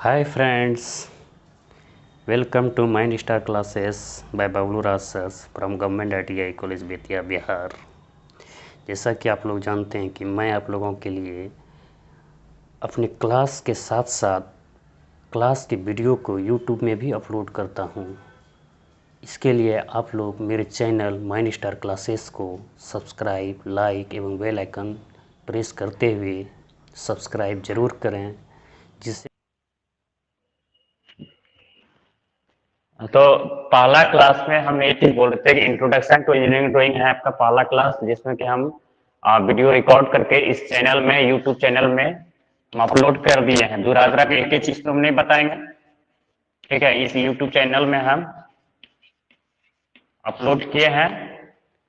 Hi friends, welcome to Mind Star classes by Bablu Raj Sirs from Government ITI College Bettiah Bihar. जैसा कि आप लोग जानते हैं कि मैं आप लोगों के लिए अपने क्लास के साथ साथ क्लास की वीडियो को YouTube में भी अपलोड करता हूँ। इसके लिए आप लोग मेरे चैनल माइंड स्टार क्लासेस को सब्सक्राइब, लाइक एवं बेल आइकन प्रेस करते हुए सब्सक्राइब ज़रूर करें, जिससे तो पहला क्लास में हम ये चीज बोल रहे थे कि इंट्रोडक्शन टू इंजीनियरिंग ड्राइंग है आपका पहला क्लास, जिसमें कि हम वीडियो रिकॉर्ड करके इस चैनल में, यूट्यूब चैनल में हम अपलोड कर दिए हैं। दुरागरा की एक ही चीज तो हम नहीं बताएंगे, ठीक है। इस यूट्यूब चैनल में हम अपलोड किए हैं,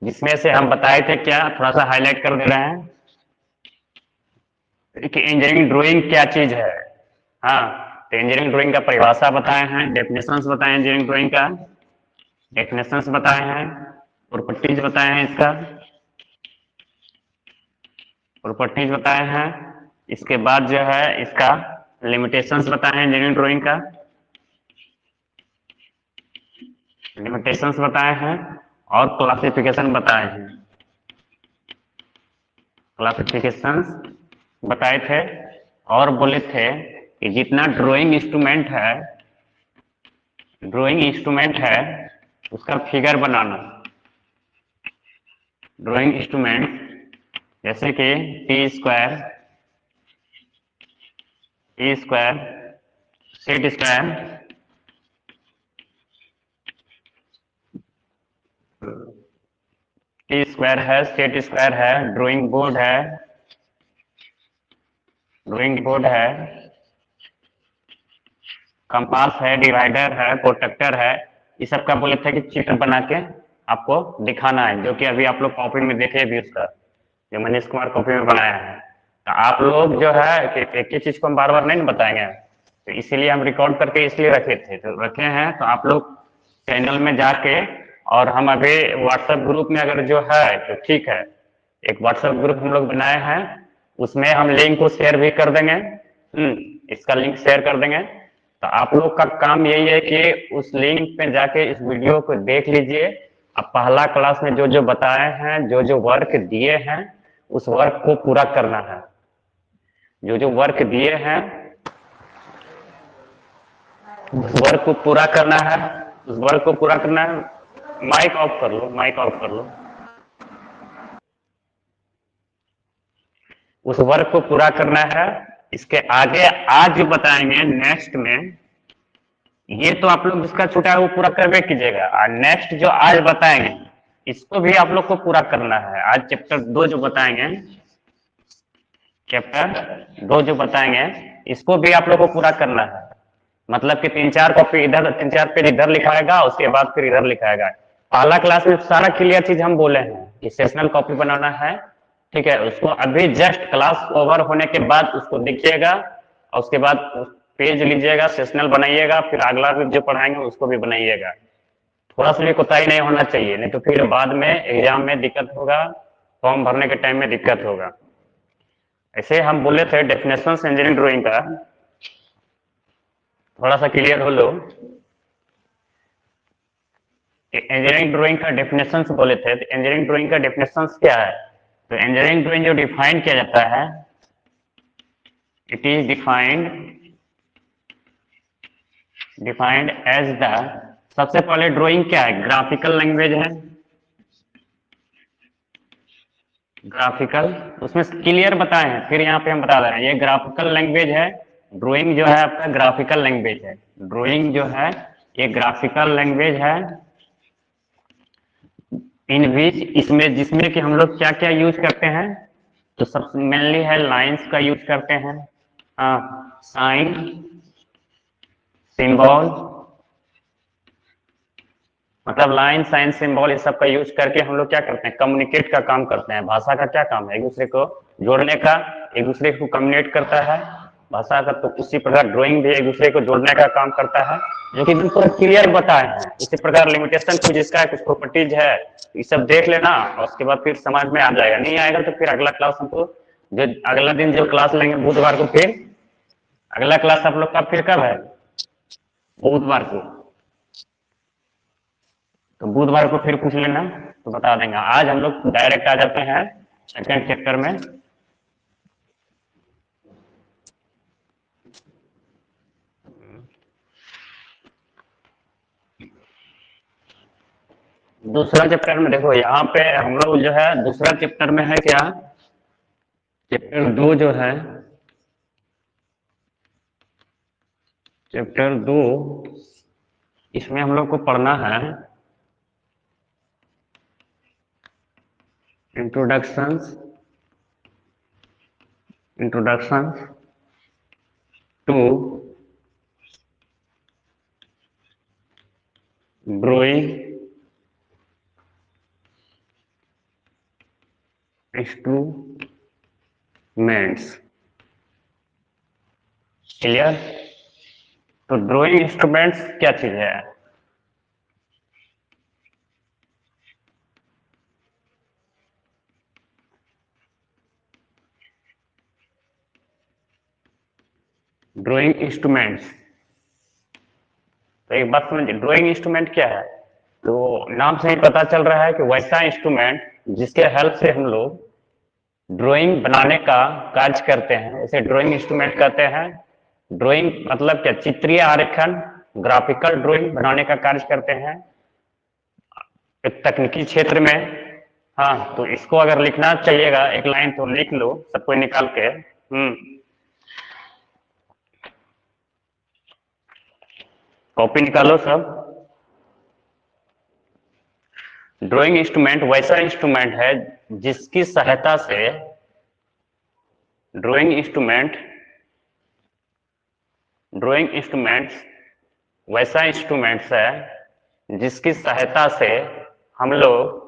जिसमें से हम बताए थे क्या, थोड़ा सा हाईलाइट कर दे रहे हैं कि इंजीनियरिंग ड्राइंग क्या चीज है। हाँ, तो इंजीनियरिंग ड्राइंग का परिभाषा बताए हैं, डेफिनेशंस बताए इंजीनियरिंग ड्राइंग का, डेफिनेशंस बताए हैं, प्रॉपर्टीज बताए हैं इसका, प्रॉपर्टीज बताए हैं। इसके बाद जो है इसका लिमिटेशंस बताए हैं इंजीनियरिंग ड्राइंग का, लिमिटेशंस बताए हैं, और क्लासिफिकेशन बताए हैं, क्लासिफिकेशंस बताए थे। और बोले थे कि जितना ड्राइंग इंस्ट्रूमेंट है उसका फिगर बनाना। ड्राइंग इंस्ट्रूमेंट जैसे कि T square, set square, T square है, सेट स्क्वायर है, ड्राइंग बोर्ड है, कंपास है, डिवाइडर है, प्रोटेक्टर है। ये सब का बोले थे कि चित्र बना के आपको दिखाना है, जो कि अभी आप लोग कॉपी में देखे भी उसका, जो मनीष कुमार कॉपी में बनाया है। तो आप लोग जो है कि एक ही चीज को हम बार बार नहीं बताएंगे, तो इसीलिए हम रिकॉर्ड करके इसलिए रखे थे, तो रखे हैं। तो आप लोग चैनल में जाके, और हम अभी व्हाट्सएप ग्रुप में अगर जो है तो ठीक है, एक व्हाट्सएप ग्रुप हम लोग बनाए हैं, उसमें हम लिंक को शेयर भी कर देंगे। इसका लिंक शेयर कर देंगे। तो आप लोग का काम यही है कि उस लिंक पे जाके इस वीडियो को देख लीजिए। अब पहला क्लास में जो जो बताए हैं, जो जो वर्क दिए हैं, उस वर्क को पूरा करना है। जो जो वर्क दिए हैं उस वर्क को पूरा करना है, उस वर्क को पूरा करना है। माइक ऑफ कर लो, माइक ऑफ कर लो। उस वर्क को पूरा करना है। इसके आगे आज जो बताएंगे नेक्स्ट में, ये तो आप लोग जिसका छूटा है वो पूरा करवे कीजिएगा, और नेक्स्ट जो आज बताएंगे इसको भी आप लोग को पूरा करना है। आज चैप्टर 2 जो बताएंगे, चैप्टर 2 जो बताएंगे, इसको भी आप लोग को पूरा करना है। मतलब कि 3-4 कॉपी इधर, 3-4 पेज इधर लिखाएगा, उसके बाद फिर इधर लिखाएगा। पहला क्लास में सारा क्लियर चीज हम बोले हैं कि सेशनल कॉपी बनाना है, ठीक है। उसको अभी जस्ट क्लास ओवर होने के बाद उसको देखिएगा, और उसके बाद पेज लीजिएगा, सेशनल बनाइएगा, फिर अगला भी जो पढ़ाएंगे उसको भी बनाइएगा। थोड़ा सा भी कोताही नहीं होना चाहिए, नहीं तो फिर बाद में एग्जाम में दिक्कत होगा, फॉर्म भरने के टाइम में दिक्कत होगा। ऐसे हम बोले थे डेफिनेशन इंजीनियरिंग ड्राइंग का, थोड़ा सा क्लियर हो लो। इंजीनियरिंग ड्राइंग का डेफिनेशंस बोले थे, तो इंजीनियरिंग ड्राइंग का डेफिनेशंस क्या है? तो इंजीनियरिंग ड्राइंग जो डिफाइन किया जाता है, it is defined as the, सबसे पहले ड्राइंग क्या है? ग्राफिकल लैंग्वेज है, ग्राफिकल, उसमें क्लियर बताए हैं, फिर यहाँ पे हम बता रहे हैं ये ग्राफिकल लैंग्वेज है। ड्राइंग जो है आपका ग्राफिकल लैंग्वेज है, ड्राइंग जो है ये ग्राफिकल लैंग्वेज है। इन विच, इसमें जिसमें कि हम लोग क्या क्या यूज करते हैं, तो सबसे मेनली है लाइंस का यूज करते हैं, साइन, सिंबल, मतलब लाइन, साइन, सिंबल, इस सब का यूज करके हम लोग क्या करते हैं, कम्युनिकेट का काम करते हैं। भाषा का क्या काम है? एक दूसरे को जोड़ने का, एक दूसरे को कम्युनिकेट करता है भाषा का। तो उसी प्रकार ड्राइंग भी एक दूसरे को जोड़ने का काम करता है, जो कि पूरा क्लियर बताए हैं। इसी प्रकार लिमिटेशन कुछ इसका है, कुछ प्रॉपर्टीज है, ये सब देख लेना, और उसके बाद फिर समझ में आ जाएगा। नहीं आएगा तो फिर अगला क्लास हमको, जो अगला दिन जो क्लास लेंगे बुधवार को, फिर अगला क्लास आप लोग का फिर कब है? बुधवार को। तो बुधवार को फिर पूछ लेना तो बता देंगे। आज हम लोग डायरेक्ट आ जाते हैं सेकंड चैप्टर में। दूसरा चैप्टर में देखो, यहाँ पे हम लोग जो है दूसरा चैप्टर में है क्या, चैप्टर 2 जो है, चैप्टर 2 इसमें हम लोग को पढ़ना है introductions to drawing instruments. Clear? तो ड्राइंग इंस्ट्रूमेंट्स क्या चीज है? ड्राइंग इंस्ट्रूमेंट्स, तो एक बात समझिए, ड्राइंग इंस्ट्रूमेंट क्या है? तो नाम से ही पता चल रहा है कि वैसा इंस्ट्रूमेंट जिसके हेल्प से हम लोग ड्राइंग बनाने का कार्य करते हैं, इसे ड्राइंग इंस्ट्रूमेंट कहते हैं। ड्राइंग मतलब क्या? चित्रीय आरेखन, ग्राफिकल ड्राइंग बनाने का कार्य करते हैं एक तकनीकी क्षेत्र में। हाँ, तो इसको अगर लिखना चाहिएगा एक लाइन तो लिख लो सब कोई निकाल के। कॉपी निकालो सब। ड्राइंग इंस्ट्रूमेंट वैसा इंस्ट्रूमेंट है जिसकी सहायता से ड्राइंग इंस्ट्रूमेंट्स वैसा इंस्ट्रूमेंट्स है जिसकी सहायता से हम लोग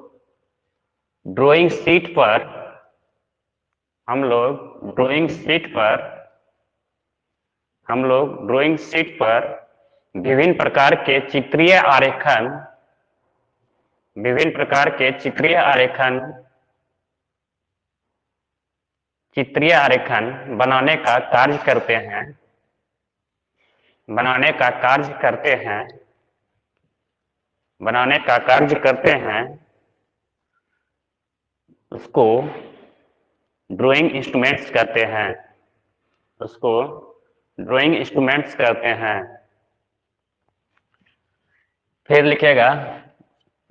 ड्राइंग शीट पर विभिन्न प्रकार के चित्रीय आरेखन बनाने का कार्य करते हैं उसको ड्राइंग इंस्ट्रूमेंट्स कहते हैं। फिर लिखेगा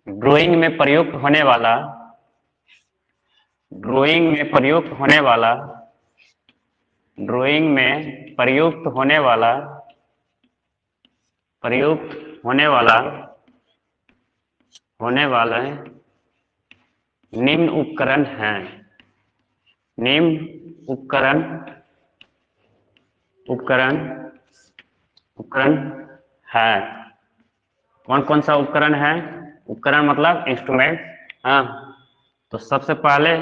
ड्राइंग में प्रयुक्त होने वाला निम्न उपकरण है। कौन कौन सा उपकरण है? उपकरण मतलब इंस्ट्रूमेंट। हाँ, तो सबसे पहले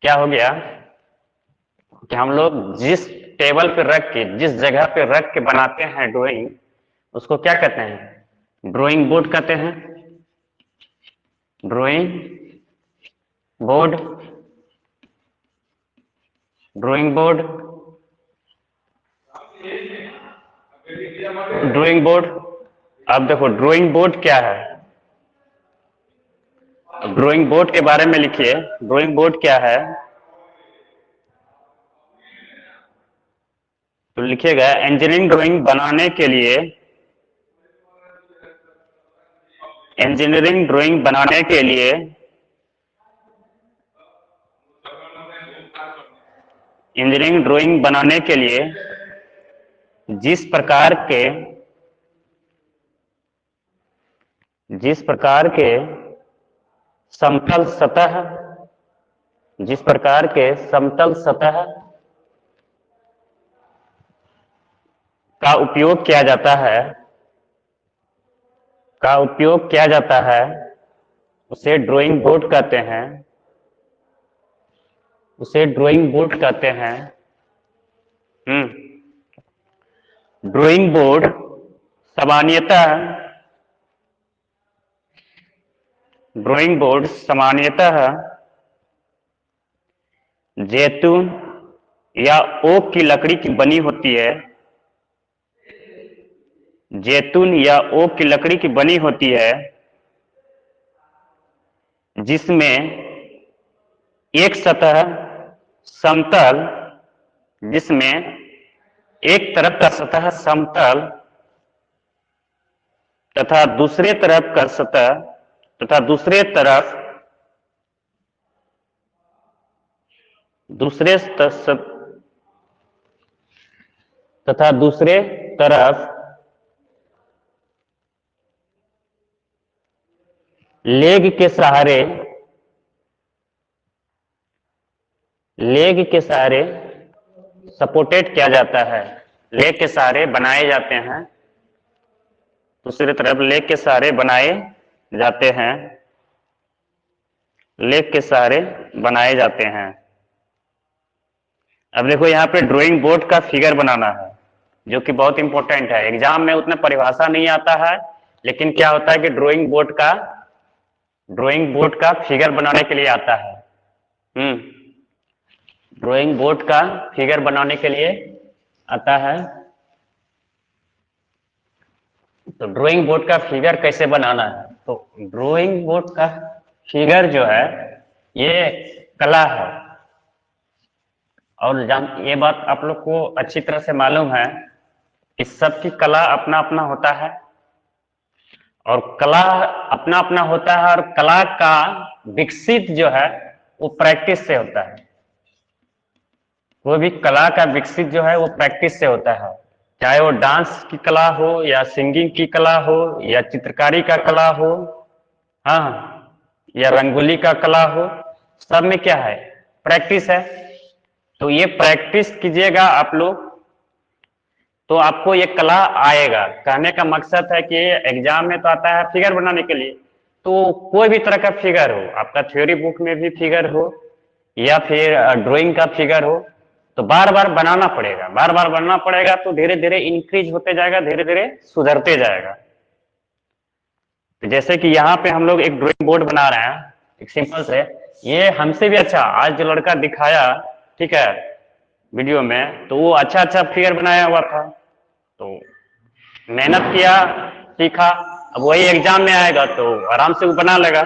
क्या हो गया कि हम लोग जिस टेबल पे रख के, जिस जगह पे रख के बनाते हैं ड्राइंग, उसको क्या कहते हैं? ड्राइंग बोर्ड कहते हैं। ड्राइंग बोर्ड अब देखो ड्राइंग बोर्ड क्या है, ड्राइंग बोर्ड के बारे में लिखिए। ड्राइंग बोर्ड क्या है? तो लिखिएगा इंजीनियरिंग ड्राइंग बनाने के लिए जिस प्रकार के समतल सतह का उपयोग किया जाता है उसे ड्राइंग बोर्ड कहते हैं। ड्राइंग बोर्ड सामान्यतः जैतून या ओक की लकड़ी की बनी होती है, जैतून या ओक की लकड़ी की बनी होती है, जिसमें एक सतह समतल, जिसमें एक तरफ का सतह समतल तथा दूसरे तरफ का सतह तथा दूसरे तरफ दूसरे तथा दूसरे तरफ लेग के सहारे सपोर्टेड किया जाता है, लेग के सहारे बनाए जाते हैं, दूसरी तरफ लेग के सहारे बनाए जाते हैं, लेग के सहारे बनाए जाते हैं। अब देखो यहाँ पे ड्राइंग बोर्ड का फिगर बनाना है, जो कि बहुत इंपॉर्टेंट है। एग्जाम में उतना परिभाषा नहीं आता है, लेकिन क्या होता है कि ड्राइंग बोर्ड का फिगर बनाने के लिए आता है। ड्राइंग बोर्ड का फिगर बनाने के लिए आता है। तो ड्राइंग बोर्ड का फिगर कैसे बनाना है? तो ड्राइंग बोर्ड का फिगर जो है ये कला है, और ये बात आप लोग को अच्छी तरह से मालूम है कि सबकी कला अपना अपना होता है, और कला अपना अपना होता है, और कला का विकसित जो है वो प्रैक्टिस से होता है। कोई भी कला का विकसित जो है वो प्रैक्टिस से होता है, चाहे वो डांस की कला हो या सिंगिंग की कला हो या चित्रकारी का कला हो, हाँ, या रंगोली का कला हो, सब में क्या है? प्रैक्टिस है। तो ये प्रैक्टिस कीजिएगा आप लोग, तो आपको ये कला आएगा। कहने का मकसद है कि एग्जाम में तो आता है फिगर बनाने के लिए, तो कोई भी तरह का फिगर हो, आपका थ्योरी बुक में भी फिगर हो या फिर ड्राइंग का फिगर हो, तो बार बार बनाना पड़ेगा, बार बार बनाना पड़ेगा, तो धीरे धीरे इंक्रीज होते जाएगा, धीरे धीरे सुधरते जाएगा। तो जैसे कि यहाँ पे हम लोग एक ड्राइंग बोर्ड बना रहे हैं, एक सिंपल से, ये हमसे भी अच्छा आज जो लड़का दिखाया, ठीक है, वीडियो में, तो वो अच्छा अच्छा फिगर बनाया हुआ था, तो मेहनत किया, सीखा, अब वही एग्जाम में आएगा तो आराम से वो बना लेगा।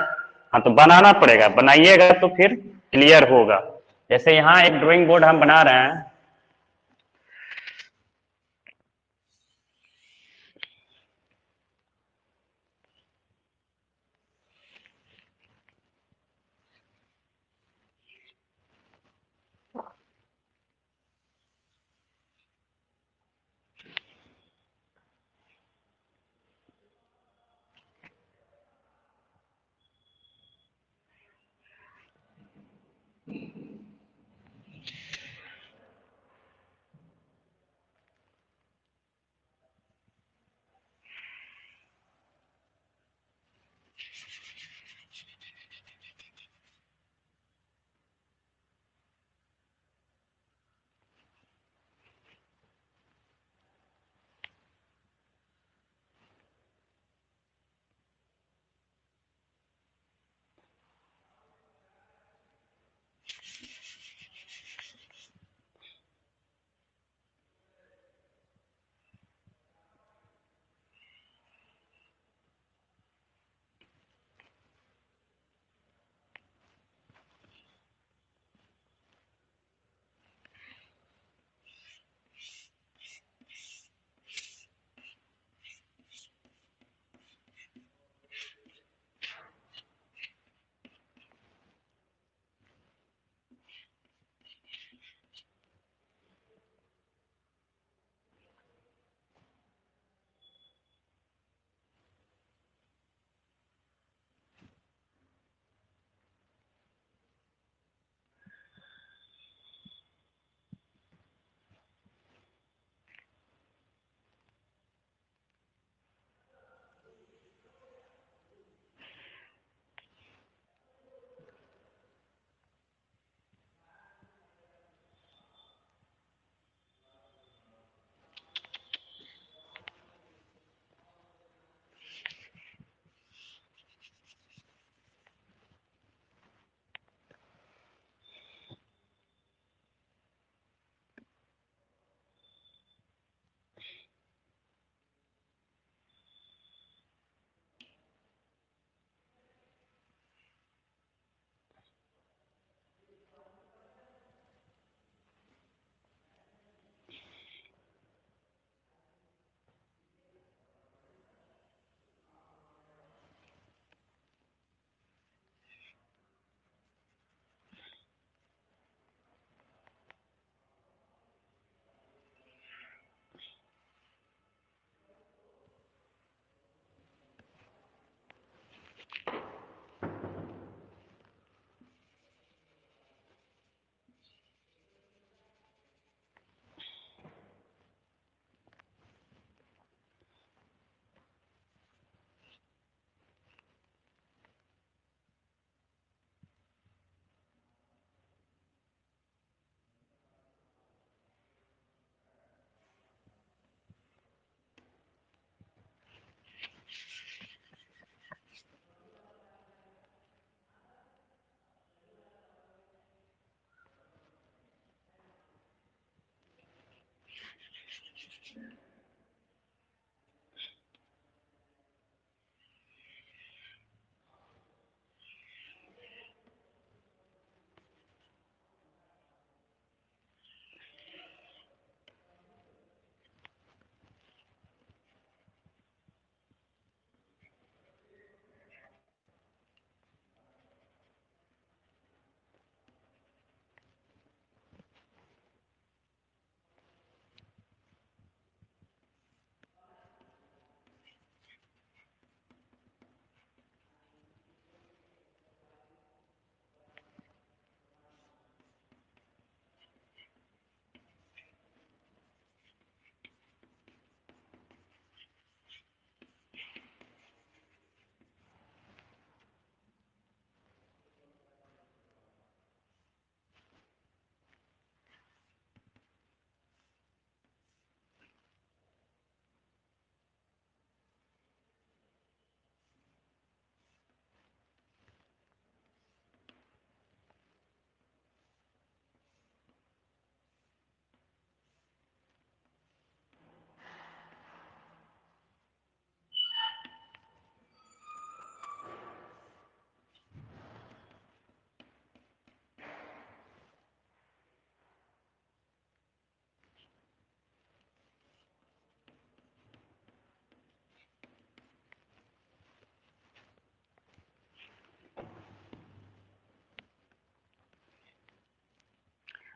हाँ, तो बनाना पड़ेगा, बनाइएगा तो फिर क्लियर होगा। जैसे यहाँ एक ड्राइंग बोर्ड हम बना रहे हैं,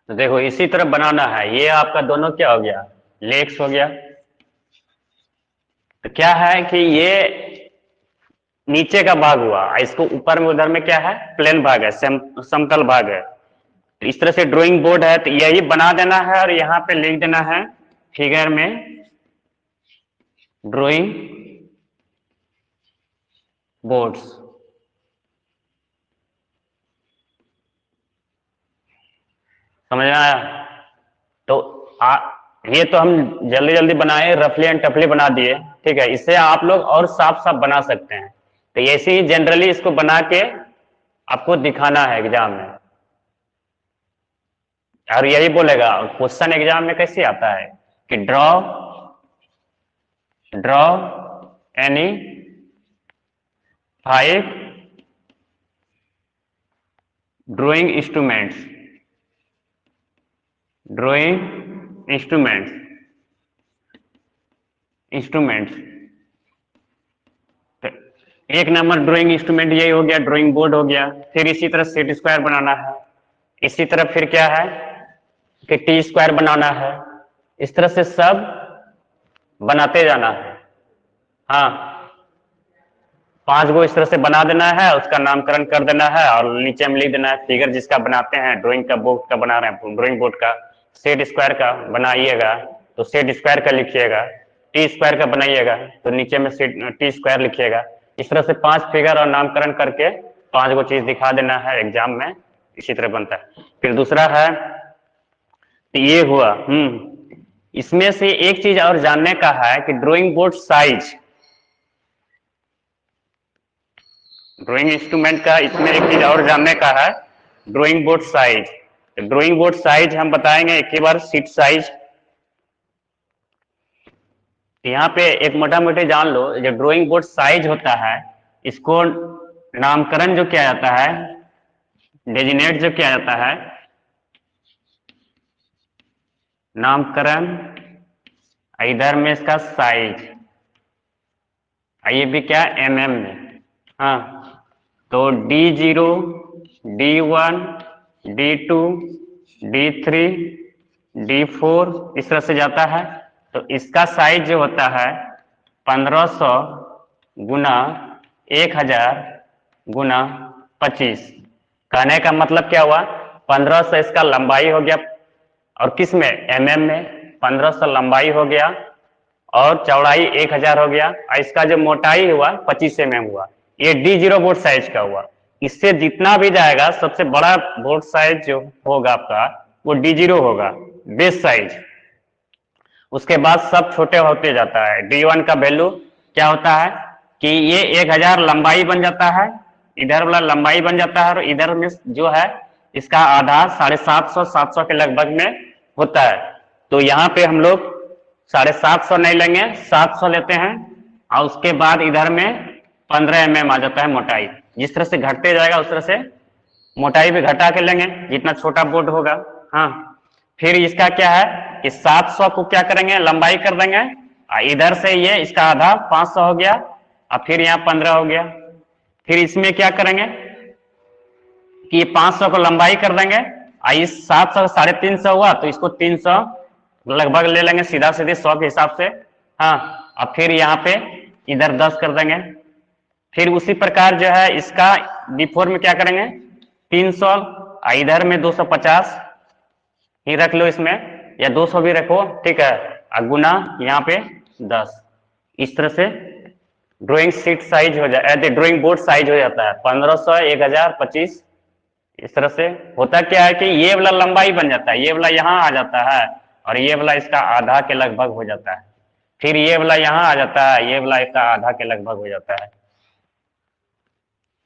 तो देखो इसी तरह बनाना है, ये आपका दोनों क्या हो गया, लेग्स हो गया। तो क्या है कि ये नीचे का भाग हुआ, इसको ऊपर में उधर में क्या है, प्लेन भाग है, समतल भाग है। तो इस तरह से ड्राइंग बोर्ड है, तो यही बना देना है और यहाँ पे लिख देना है फिगर में ड्राइंग बोर्ड्स। समझ में आया? तो ये तो हम जल्दी जल्दी बनाए, रफली एंड टफली बना दिए, ठीक है। इससे आप लोग और साफ साफ बना सकते हैं। तो ऐसे ही जनरली इसको बना के आपको दिखाना है एग्जाम में, और यही बोलेगा क्वेश्चन एग्जाम में कैसे आता है कि ड्रॉ एनी 5 ड्राइंग इंस्ट्रूमेंट्स। तो एक नंबर ड्राइंग इंस्ट्रूमेंट यही हो गया, ड्राइंग बोर्ड हो गया। फिर इसी तरह सेट स्क्वायर बनाना है, इसी तरह फिर क्या है कि टी स्क्वायर बनाना है। इस तरह से सब बनाते जाना है। हाँ, 5 गो इस तरह से बना देना है, उसका नामकरण कर देना है और नीचे में लिख देना है फिगर जिसका बनाते हैं, ड्राइंग का बोर्ड का बना रहे हैं, ड्राइंग बोर्ड का सेट स्क्वायर का बनाइएगा तो सेट स्क्वायर का लिखिएगा, टी स्क्वायर का बनाइएगा तो नीचे में टी स्क्वायर लिखिएगा। इस तरह से 5 फिगर और नामकरण करके 5 गो चीज दिखा देना है एग्जाम में, इसी तरह बनता है। फिर दूसरा है, तो ये हुआ। इसमें से एक चीज और जानने का है कि drawing board size, drawing instrument का इसमें एक चीज और जानने का है, ड्राइंग बोर्ड साइज। तो ड्राइंग बोर्ड साइज हम बताएंगे एक ही बार, सीट साइज। यहाँ पे एक मोटा मोटी जान लो, जो ड्राइंग बोर्ड साइज होता है इसको नामकरण जो किया जाता है, डेजिनेट जो किया जाता है, नामकरण इधर में इसका साइज, ये भी क्या mm में। हाँ, तो D0, D1, D2, D3, D4 इस तरह से जाता है। तो इसका साइज जो होता है 1500 गुना 1000 गुना 25। कहने का मतलब क्या हुआ, 1500 इसका लंबाई हो गया, और किस में, mm में 1500 लंबाई हो गया और चौड़ाई 1000 हो गया, और इसका जो मोटाई हुआ 25 mm हुआ। ये D0 बोर्ड साइज का हुआ। इससे जितना भी जाएगा सबसे बड़ा बोर्ड साइज जो होगा आपका वो D0 होगा, बेस साइज। उसके बाद सब छोटे होते जाता है। D1 का वैल्यू क्या होता है कि ये 1000 लंबाई बन जाता है, इधर वाला लंबाई बन जाता है, और इधर में जो है इसका आधा 750 700 के लगभग में होता है। तो यहाँ पे हम लोग 750 नहीं लेंगे, 700 लेते हैं, और उसके बाद इधर में 15 mm आ जाता है मोटाई। जिस तरह से घटते जाएगा उस तरह से मोटाई भी घटा के लेंगे जितना छोटा बोर्ड होगा। हाँ, फिर इसका क्या है कि 700 को क्या करेंगे, लंबाई कर देंगे, इधर से ये इसका आधा 500 हो गया, और फिर यहाँ 15 हो गया। फिर इसमें क्या करेंगे कि 500 को लंबाई कर देंगे, इस 700 350 हुआ तो इसको 300 लगभग ले लेंगे सीधा सीधे 100 के हिसाब से। हाँ, अब फिर यहाँ पे इधर 10 कर देंगे। फिर उसी प्रकार जो है इसका D4 में क्या करेंगे 300, इधर में 250 ही रख लो इसमें, या 200 भी रखो, ठीक है, गुना यहाँ पे 10। इस तरह से ड्राइंग सीट साइज हो जाए, ड्राइंग बोर्ड साइज हो जाता है 1500, 1000, 25। इस तरह से होता क्या है कि ये वाला लंबाई बन जाता है, ये वाला यहाँ आ जाता है, और ये वाला इसका आधा के लगभग हो जाता है। फिर ये वाला यहाँ आ जाता है, ये वाला इसका आधा के लगभग हो जाता है।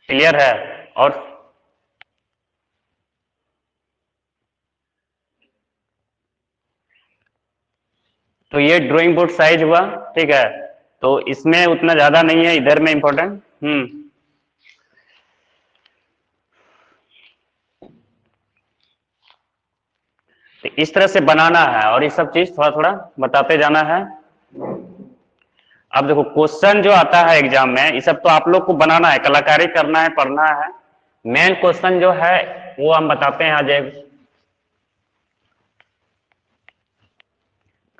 क्लियर है? और तो ये ड्राइंग बोर्ड साइज हुआ, ठीक है। तो इसमें उतना ज्यादा नहीं है, इधर में इंपॉर्टेंट। तो इस तरह से बनाना है, और ये सब चीज थोड़ा थोड़ा बताते जाना है। अब देखो क्वेश्चन जो आता है एग्जाम में, ये सब तो आप लोग को बनाना है, कलाकारी करना है, पढ़ना है। मेन क्वेश्चन जो है वो हम बताते हैं आज।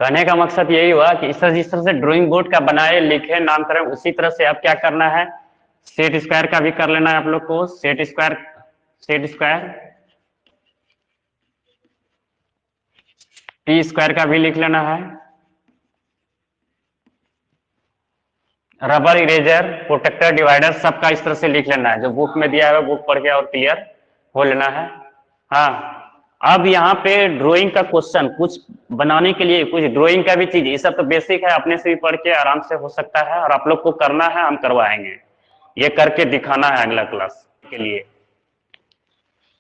कहने का मकसद यही हुआ कि जिस तरह से ड्राइंग बोर्ड का बनाए लिखे नामकरण, उसी तरह से अब क्या करना है, सेट स्क्वायर का भी कर लेना है आप लोग को। सेट स्क्वायर टी स्क्वायर का भी लिख लेना है। रबर इरेजर, प्रोटेक्टर, डिवाइडर, सबका इस तरह से लिख लेना है। जो बुक में दिया है बुक पढ़ के और क्लियर हो लेना है। हाँ, अब यहाँ पे ड्राइंग का क्वेश्चन कुछ बनाने के लिए, कुछ ड्राइंग का भी चीज, ये सब तो बेसिक है, अपने से भी पढ़ के आराम से हो सकता है, और आप लोग को करना है, हम करवाएंगे। ये करके दिखाना है अगला क्लास के लिए।